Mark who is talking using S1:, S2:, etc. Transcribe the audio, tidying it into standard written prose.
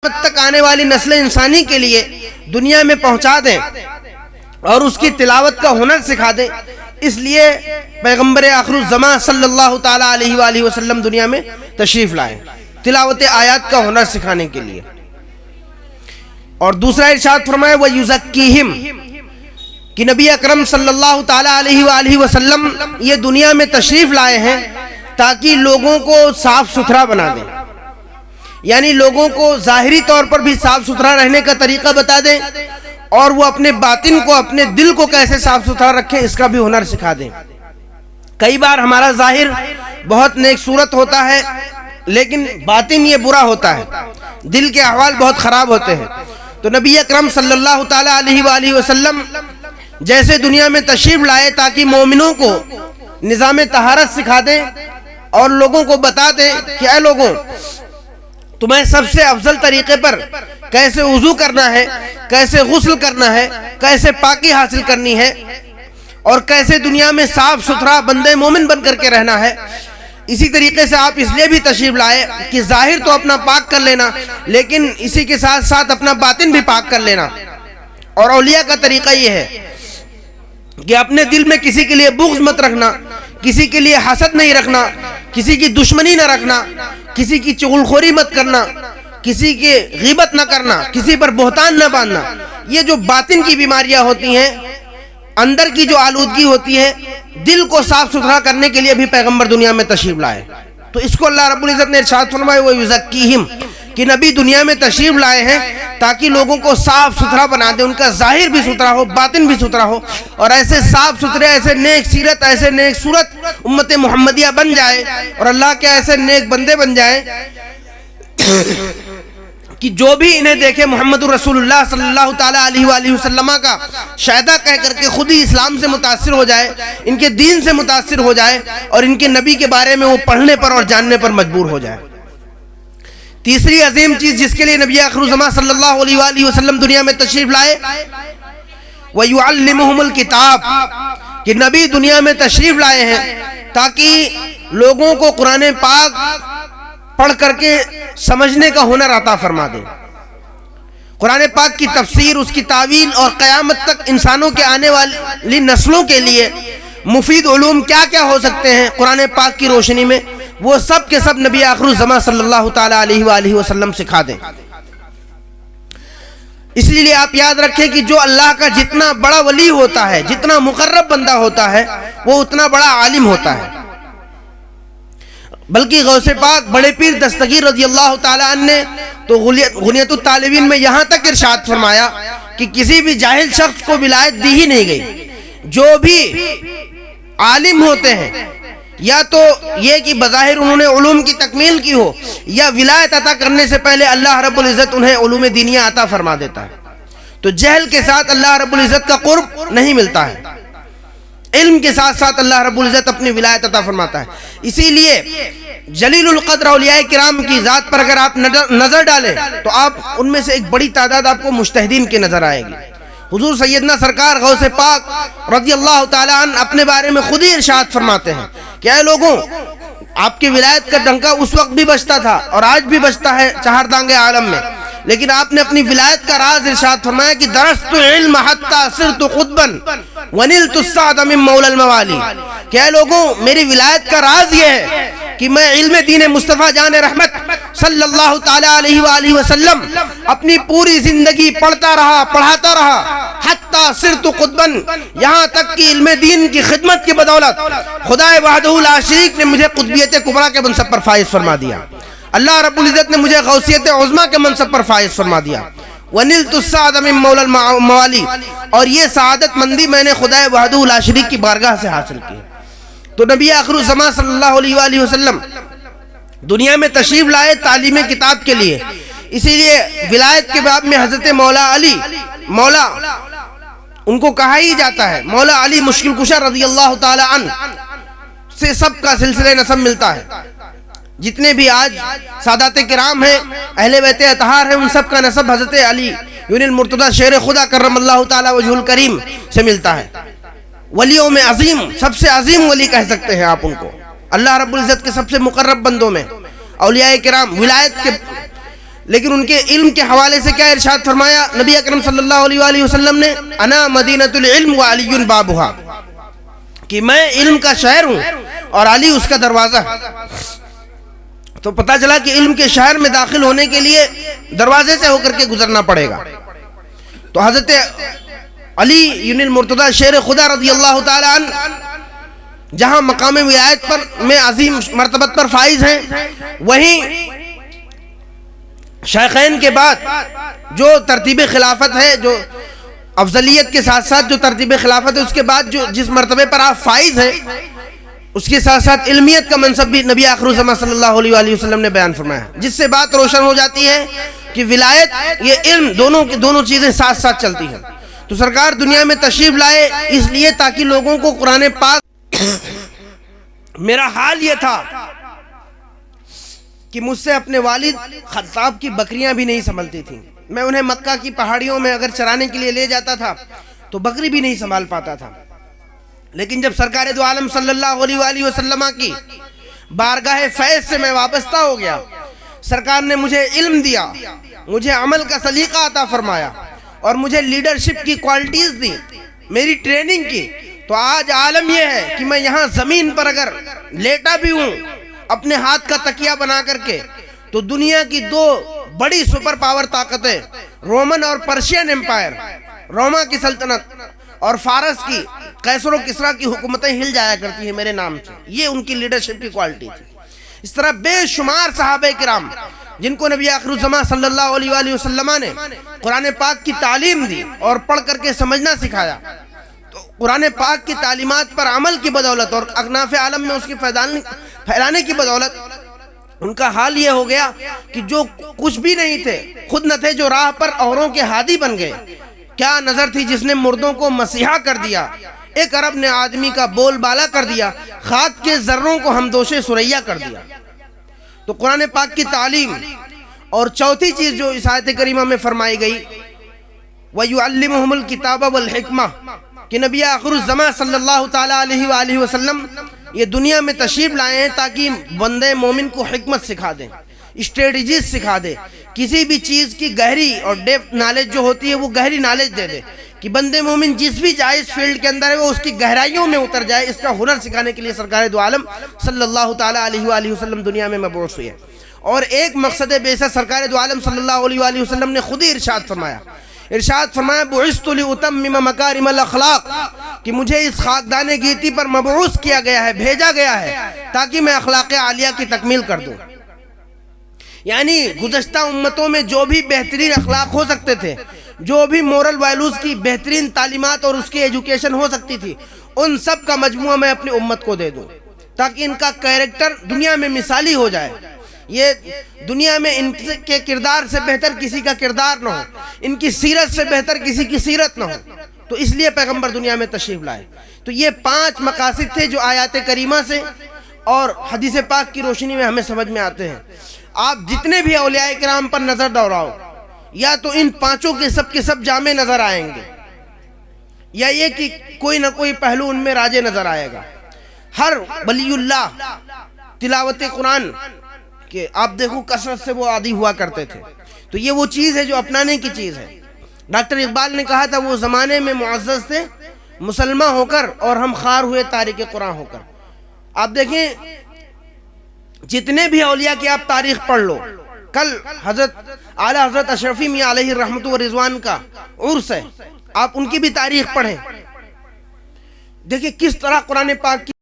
S1: تک آنے والی نسل انسانی کے لیے دنیا میں پہنچا دیں اور اس کی تلاوت کا ہنر سکھا دیں. اس لیے پیغمبر آخر الزمان صلی اللہ تعالی علیہ وآلہ وسلم دنیا میں تشریف لائے تلاوت آیات کا ہنر سکھانے کے لیے. اور دوسرا ارشاد فرمائے وَيُزَكِّيهِمْ کہ نبی اکرم صلی اللہ تعالی علیہ وآلہ وسلم یہ دنیا میں تشریف لائے ہیں تاکہ لوگوں کو صاف ستھرا بنا دیں، یعنی لوگوں کو ظاہری طور پر بھی صاف ستھرا رہنے کا طریقہ بتا دیں اور وہ اپنے باطن کو، اپنے دل کو کیسے صاف ستھرا رکھیں اس کا بھی ہنر سکھا دیں. کئی بار ہمارا ظاہر بہت نیک صورت ہوتا ہے لیکن باطن یہ برا ہوتا ہے، دل کے احوال بہت خراب ہوتے ہیں. تو نبی اکرم صلی اللہ تعالی علیہ وآلہ وسلم جیسے دنیا میں تشریف لائے تاکہ مومنوں کو نظام طہارت سکھا دیں اور لوگوں کو بتا دیں کہ اے لوگوں، تمہیں سب سے افضل طریقے پر کیسے وضو کرنا ہے، کیسے غسل کرنا ہے، کیسے پاکی حاصل کرنی ہے اور کیسے دنیا میں صاف ستھرا بندے مومن بن کر کے رہنا ہے. اسی طریقے سے آپ اس لیے بھی تشریف لائے کہ ظاہر تو اپنا پاک کر لینا لیکن اسی کے ساتھ ساتھ اپنا باطن بھی پاک کر لینا. اور اولیاء کا طریقہ یہ ہے کہ اپنے دل میں کسی کے لیے بغض مت رکھنا، کسی کے لیے حسد نہیں رکھنا، کسی کی دشمنی نہ رکھنا، کسی کی چغلخوری مت کرنا، کسی کی غیبت نہ کرنا، کسی پر بہتان نہ باندھنا. یہ جو باطن کی بیماریاں ہوتی ہیں، اندر کی جو آلودگی ہوتی ہے، دل کو صاف ستھرا کرنے کے لیے بھی پیغمبر دنیا میں تشریف لائے. تو اس کو اللہ رب العزت نے ارشاد فرمایا وَيُزَكِّيهِمْ کہ نبی دنیا میں تشریف لائے ہیں تاکہ لوگوں کو صاف ستھرا بنا دے، ان کا ظاہر بھی ستھرا ہو، باطن بھی ستھرا ہو اور ایسے صاف ستھرے، ایسے نیک سیرت، ایسے نیک صورت امت محمدیہ بن جائے اور اللہ کے ایسے نیک بندے بن جائیں کہ جو بھی انہیں دیکھے محمد رسول اللہ صلی اللہ تعالی علیہ وآلہ وسلم کا شہدہ کہہ کر کے خود ہی اسلام سے متاثر ہو جائے، ان کے دین سے متاثر ہو جائے اور ان کے نبی کے بارے میں وہ پڑھنے پر اور جاننے پر مجبور ہو جائے. تیسری عظیم چیز جس کے لیے نبی آخر الزمان صلی اللہ علیہ وآلہ وسلم دنیا میں تشریف لائے وَيُعَلِّمُهُمُ الْكِتَابِ کہ نبی دنیا میں تشریف لائے ہیں تاکہ لوگوں کو قرآن پاک پڑھ کر کے سمجھنے کا ہنر عطا فرما دیں. قرآن پاک کی تفسیر، اس کی تعویل اور قیامت تک انسانوں کے آنے والی نسلوں کے لیے مفید علوم کیا کیا ہو سکتے ہیں قرآن پاک کی روشنی میں، وہ سب کے سب نبی آخر الزمان صلی اللہ تعالی علیہ وآلہ وسلم سکھا دیں. اس لیے آپ یاد رکھیں کہ جو اللہ کا جتنا بڑا ولی ہوتا ہے، جتنا مقرب بندہ ہوتا ہے، وہ اتنا بڑا عالم ہوتا ہے. بلکہ غوث پاک بڑے پیر دستگیر رضی اللہ تعالی عنہ نے تو غنیت الطالبین میں یہاں تک ارشاد فرمایا کہ کسی بھی جاہل شخص کو ولایت دی ہی نہیں گئی. جو بھی عالم ہوتے ہیں یا تو یہ کہ بظاہر انہوں نے علوم کی تکمیل کی ہو یا ولایت عطا کرنے سے پہلے اللہ رب العزت انہیں علوم دینیہ عطا فرما دیتا ہے. تو جہل کے ساتھ اللہ رب العزت کا قرب نہیں ملتا ہے، علم کے ساتھ ساتھ اللہ رب العزت اپنی ولایت عطا فرماتا ہے. اسی لیے جلیل القدر اولیاء کرام کی ذات پر اگر آپ نظر ڈالیں تو آپ ان میں سے ایک بڑی تعداد آپ کو مجتہدین کی نظر آئے گی. حضور سیدنا سرکار غوث پاک رضی اللہ تعالی عنہ اپنے بارے میں خود ہی ارشاد فرماتے ہیں کہ اے لوگوں، آپ کی ولایت کا ڈنکا اس وقت بھی بجتا تھا اور آج بھی بجتا ہے چہاردانگ عالم میں، لیکن آپ نے اپنی ولایت کا راز ارشاد فرمایا کہ درست علم حتی صرت قطبا ونلت السعد من مولا الموالی کہ اے لوگوں، میری ولایت کا راز یہ ہے کہ میں علم دین مصطفیٰ جان رحمت صلی اللہ تعالی علیہ وآلہ وسلم اپنی پوری زندگی پڑھتا رہا، پڑھاتا رہا حتی صرت قطبا، یہاں تک کہ علم دین کی خدمت کی بدولت خدا وحدہ لا شریک نے مجھے قطبیت کبریٰ کے منصب پر فائز فرما دیا. اللہ رب العزت نے مجھے غوثیت عظمیٰ کے منصب پر فائز فرما دیا. وَنِلْتُ السَّعْدَ مِن مَوْلَى الْمَوَالِي اور یہ سعادت مندی میں نے خدا وحدہ لا شریک کی بارگاہ سے حاصل کی. تو نبی آخر الزمان صلی اللہ علیہ وآلہ وسلم دنیا میں تشریف لائے تعلیم کتاب کے لیے. اسی لیے ولایت کے باب میں حضرت مولا علی، مولا ان کو کہا ہی جاتا ہے، مولا علی مشکل کشا رضی اللہ تعالی عنہ سے سب کا سلسلہ نسب ملتا ہے. جتنے بھی آج سادات کرام ہیں، اہل بیت اطہار ہیں، ان سب کا نسب حضرت علی یونی المرتضی شیر خدا کرم اللہ تعالی وجہ الکریم سے ملتا ہے. ولیوں میں عظیم، سب سے عظیم ولی کہہ سکتے ہیں آپ ان کو، اللہ رب العزت کے سب سے مقرب بندوں میں اولیاء کرام. ولایت کے لیکن ان کے علم کے حوالے سے کیا ارشاد فرمایا نبی اکرم صلی اللہ علیہ وآلہ وسلم نے؟ انا مدینۃ العلم وعلی بابھا، کہ میں علم کا شہر ہوں اور علی اس کا دروازہ۔ تو پتہ چلا کہ علم کے شہر میں داخل ہونے کے لیے دروازے سے ہو کر کے گزرنا پڑے گا۔ تو حضرت علی یعنی المرتضی شیر خدا رضی اللہ تعالی عنہ جہاں مقام ولایت پر میں عظیم مرتبت پر فائز ہیں، وہیں شیخین کے بعد جو ترتیب خلافت ہے، جو افضلیت کے ساتھ ساتھ جو ترتیب خلافت ہے، اس کے بعد جو جس مرتبے پر آپ فائز ہیں، اس کے ساتھ ساتھ علمیت کا منصب بھی نبی آخر الزمان صلی اللہ علیہ وآلہ وسلم نے بیان فرمایا، جس سے بات روشن ہو جاتی ہے کہ ولایت یہ علم دونوں چیزیں ساتھ ساتھ چلتی ہیں۔ تو سرکار دنیا میں تشریف لائے اس لیے تاکہ لوگوں کو قرآن پاک میرا حال یہ تھا کہ مجھ سے اپنے والد خطاب کی بکریاں بھی نہیں سنبھلتی تھیں، میں انہیں مکہ کی پہاڑیوں میں اگر چرانے کے لیے لے جاتا تھا تو بکری بھی نہیں سنبھال پاتا تھا، لیکن جب سرکار دو عالم صلی اللہ علیہ وآلہ وسلم کی بارگاہ فیض سے میں وابستہ ہو گیا، سرکار نے مجھے علم دیا، مجھے عمل کا سلیقہ عطا فرمایا اور مجھے لیڈرشپ کی کوالٹیز دی، میری ٹریننگ کی، تو آج عالم یہ ہے کہ میں یہاں زمین پر اگر لیٹا بھی ہوں اپنے ہاتھ کا تکیہ بنا کر کے، تو دنیا کی دو بڑی سپر پاور طاقتیں، رومن اور پرشین امپائر، روما کی سلطنت اور فارس کی قیصر و کسریٰ کی حکومتیں ہل جایا کرتی ہیں میرے نام سے، یہ ان کی لیڈرشپ کی کوالٹی تھی۔ اس طرح بے شمار صحابہ کرام جن کو نبی آخر الزمان صلی اللہ علیہ وآلہ وسلم نے قرآن پاک کی تعلیم دی اور پڑھ کر کے سمجھنا سکھایا، تو قرآن پاک کی تعلیمات پر عمل کی بدولت اور اکناف عالم میں اس کی پھیلانے کی بدولت ان کا حال یہ ہو گیا کہ جو کچھ بھی نہیں تھے، خود نہ تھے، جو راہ پر اوروں کے ہادی بن گئے۔ کیا نظر تھی جس نے مردوں کو مسیحا کر دیا، ایک عرب نے آدمی کا بول بالا کر دیا، خاک کے ذروں کو ہمدوش ثریا کر دیا۔ تو قرآن پاک کی تعلیم اور چوتھی چیز جو اس آیت کریمہ میں فرمائی گئی وَيُعَلِّمُهُمُ الْكِتَابَ وَالْحِکْمَةَ، کہ نبی آخر الزمان صلی اللہ تعالیٰ علیہ وآلہ وسلم یہ دنیا میں تشریف لائے ہیں تاکہ بندے مومن کو حکمت سکھا دیں، اسٹریٹجیز سکھا دے، کسی بھی چیز کی گہری اور ڈیپتھ نالج جو ہوتی ہے وہ گہری نالج دے دے کہ بندے مومن جس بھی جائز فیلڈ کے اندر ہے وہ اس کی گہرائیوں میں اتر جائے۔ اس کا ہنر سکھانے کے لیے سرکار دو عالم صلی اللہ تعالیٰ علیہ وآلہ وسلم دنیا میں مبعوث ہوئے، اور ایک مقصد بعثت سرکار دو عالم صلی اللہ علیہ وآلہ وسلم نے خود ہی ارشاد فرمایا بعثت لأتمم مکارم الاخلاق، کہ مجھے اس خاکدان گیتی پر مبعوث کیا گیا ہے، بھیجا گیا ہے تاکہ میں اخلاق عالیہ کی تکمیل کر دوں۔ یعنی گزشتہ امتوں میں جو بھی بہترین اخلاق ہو سکتے تھے، جو بھی مورل ویلوز کی بہترین تعلیمات اور اس کی ایجوکیشن ہو سکتی تھی، ان سب کا مجموعہ میں اپنی امت کو دے دوں تاکہ ان کا کیریکٹر دنیا میں مثالی ہو جائے، یہ دنیا میں ان کے کردار سے بہتر کسی کا کردار نہ ہو، ان کی سیرت سے بہتر کسی کی سیرت نہ ہو۔ تو اس لیے پیغمبر دنیا میں تشریف لائے۔ تو یہ 5 مقاصد تھے جو آیات کریمہ سے اور حدیث پاک کی روشنی میں ہمیں سمجھ میں آتے ہیں۔ آپ جتنے بھی اولیاء کرام پر نظر دوڑاؤ، یا تو ان 5 کے سب جامع نظر آئیں گے، یا یہ کہ کوئی نہ کوئی پہلو ان میں راجے نظر آئے گا۔ ہر ولی اللہ تلاوت قرآن کہ آپ دیکھو کثرت سے وہ عادی ہوا کرتے تھے، تو یہ وہ چیز ہے جو اپنانے کی چیز ہے۔ ڈاکٹر اقبال نے کہا تھا وہ زمانے میں معزز تھے مسلمہ ہو کر اور ہم خار ہوئے تارک قرآن ہو کر۔ آپ دیکھیں جتنے بھی اولیاء کی آپ تاریخ پڑھ لو، کل اعلی حضرت اشرفی میاں علیہ الرحمت و رضوان کا عرس ہے، آپ ان کی بھی تاریخ پڑھیں، دیکھیں کس طرح قرآن پاک کی